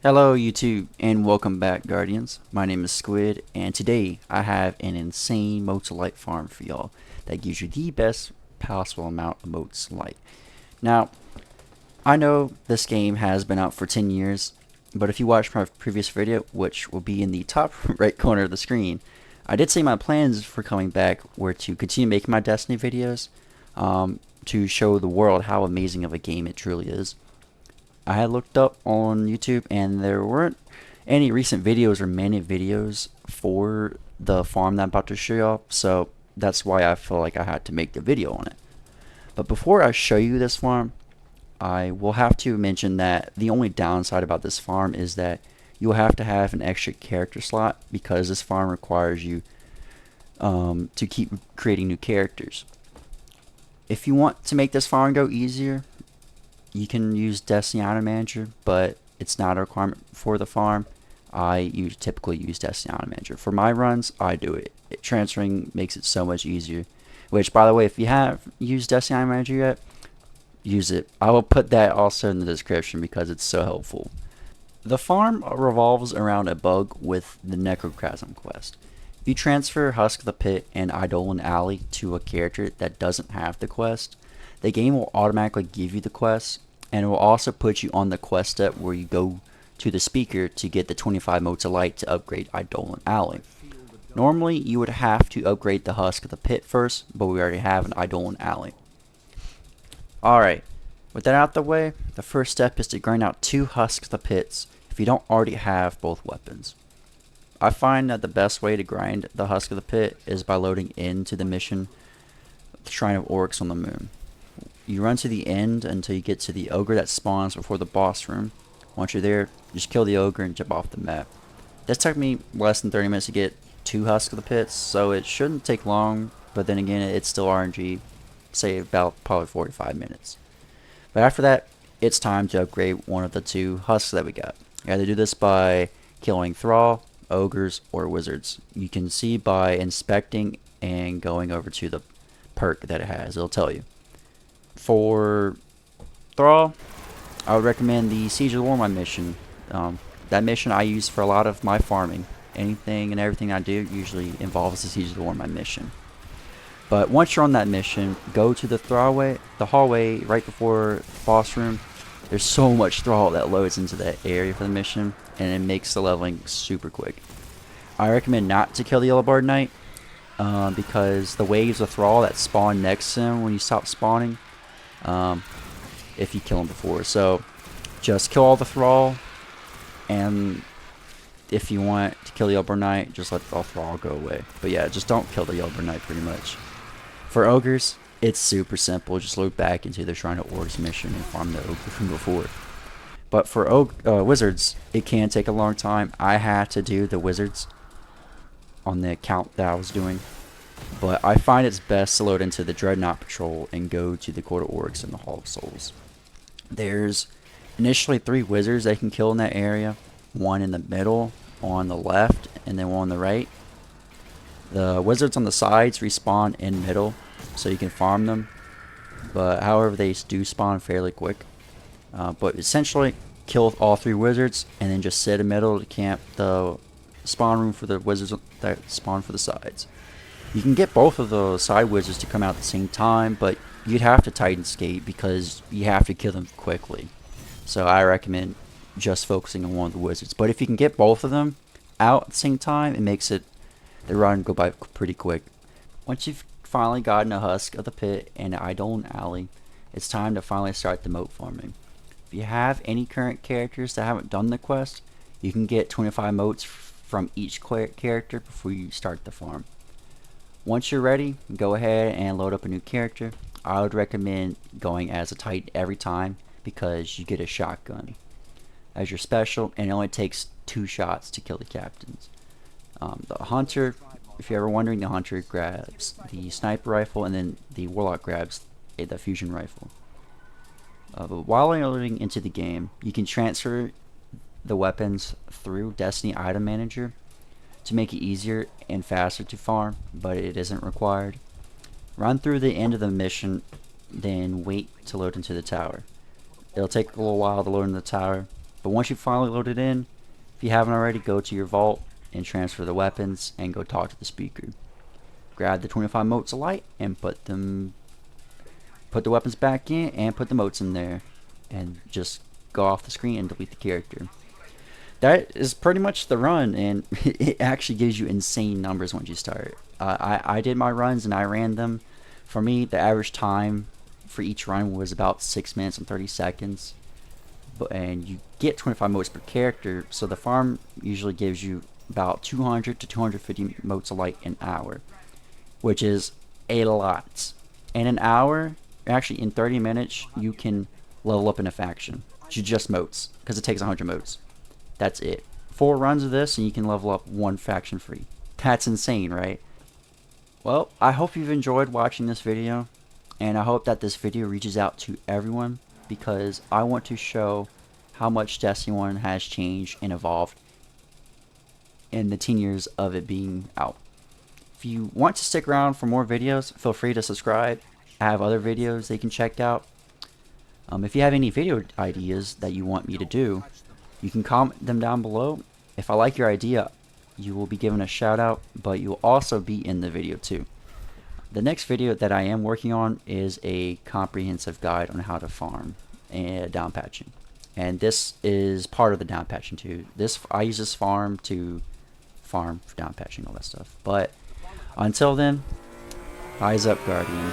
Hello YouTube and welcome back Guardians. My name is Squid and today I have an insane Motes of Light farm for y'all that gives you the best possible amount of Motes of Light. Now, I know this game has been out for 10 years, but if you watched my previous video, which will be in the top right corner of the screen, I did say my plans for coming back were to continue making my Destiny videos to show the world how amazing of a game it truly is. I had looked up on YouTube and there weren't any recent videos or many videos for the farm that I'm about to show you all, so that's why I feel like I had to make the video on it. But before I show you this farm, I will have to mention that the only downside about this farm is that you'll have to have an extra character slot because this farm requires you to keep creating new characters. If you want to make this farm go easier, you can use Destiny Item Manager, but it's not a requirement for the farm. I typically use Destiny Item Manager. For my runs, I do it. Transferring makes it so much easier. Which, by the way, if you have used Destiny Item Manager yet, use it. I will put that also in the description because it's so helpful. The farm revolves around a bug with the Necrochasm quest. If you transfer Husk of the Pit and Eidolon Alley to a character that doesn't have the quest, the game will automatically give you the quest, and it will also put you on the quest step where you go to the speaker to get the 25 Motes of Light to upgrade Eidolon Alley. Normally, you would have to upgrade the Husk of the Pit first, but we already have an Eidolon Alley. Alright, with that out the way, the first step is to grind out 2 Husks of the Pits if you don't already have both weapons. I find that the best way to grind the Husk of the Pit is by loading into the mission, the Shrine of Oryx on the Moon. You run to the end until you get to the ogre that spawns before the boss room. Once you're there, just kill the ogre and jump off the map. This took me less than 30 minutes to get 2 Husks of the Pits, so it shouldn't take long, but then again, it's still RNG, say about probably 45 minutes. But after that, it's time to upgrade one of the 2 Husks that we got. You either do this by killing Thrall, ogres, or wizards. You can see by inspecting and going over to the perk that it has, it'll tell you. For Thrall, I would recommend the Siege of the Warmind mission. That mission I use for a lot of my farming. Anything and everything I do usually involves the Siege of the Warmind mission. But once you're on that mission, go to the hallway right before the boss room. There's so much Thrall that loads into that area for the mission, and it makes the leveling super quick. I recommend not to kill the Yellow Bard Knight because the waves of Thrall that spawn next to him when you stop spawning, if you kill him before. So just kill all the Thrall, and if you want to kill the Yellow Bard Knight, just let the Thrall go away. But yeah, just don't kill the Yellow Bard Knight pretty much. For ogres, it's super simple. Just load back into the Shrine of Oryx mission and farm the ogre from before. But for wizards, it can take a long time. I had to do the wizards on the account that I was doing, but I find it's best to load into the Dreadnought Patrol and go to the Court of Oryx and the Hall of Souls. There's initially 3 wizards they can kill in that area. One in the middle, on the left, and then one on the right. The wizards on the sides respawn in middle, so you can farm them. But however, they do spawn fairly quick. But essentially, kill all 3 wizards, and then just sit in the middle to camp the spawn room for the wizards that spawn for the sides. You can get both of the side wizards to come out at the same time, but you'd have to Titan skate because you have to kill them quickly. So I recommend just focusing on one of the wizards. But if you can get both of them out at the same time, it makes the run go by pretty quick. Once you've finally gotten a Husk of the Pit and an Eidolon Alley, it's time to finally start the moat farming. If you have any current characters that haven't done the quest, you can get 25 motes from each character before you start the farm. Once you're ready, go ahead and load up a new character. I would recommend going as a Titan every time because you get a shotgun as your special, and it only takes 2 shots to kill the captains. The Hunter, if you're ever wondering, the Hunter grabs the sniper rifle, and then the Warlock grabs the fusion rifle. But while loading into the game, you can transfer the weapons through Destiny Item Manager to make it easier and faster to farm, but it isn't required. Run through the end of the mission, then wait to load into the tower. It'll take a little while to load in the tower, But once you finally load it in, if you haven't already, go to your vault and transfer the weapons and go talk to the speaker. Grab the 25 motes of light and put the weapons back in and put the motes in there, and just go off the screen and delete the character. That is pretty much the run, and it actually gives you insane numbers once you start. I did my runs and I ran them. For me, the average time for each run was about 6 minutes and 30 seconds. And you get 25 motes per character, so the farm usually gives you about 200 to 250 motes of light an hour, which is a lot. In an hour, actually in 30 minutes, you can level up in a faction. Just motes, because it takes 100 motes. That's it. 4 runs of this and you can level up 1 faction free. That's insane, right? Well, I hope you've enjoyed watching this video, and I hope that this video reaches out to everyone, because I want to show how much Destiny 1 has changed and evolved in the 10 years of it being out. If you want to stick around for more videos, feel free to subscribe. I have other videos that you can check out. If you have any video ideas that you want me to do, you can comment them down below. If I like your idea, you will be given a shout out, but you will also be in the video too. The next video that I am working on is a comprehensive guide on how to farm and down patching. And this is part of the down patching too. I use this farm to farm for down patching, all that stuff. But until then, eyes up, Guardian.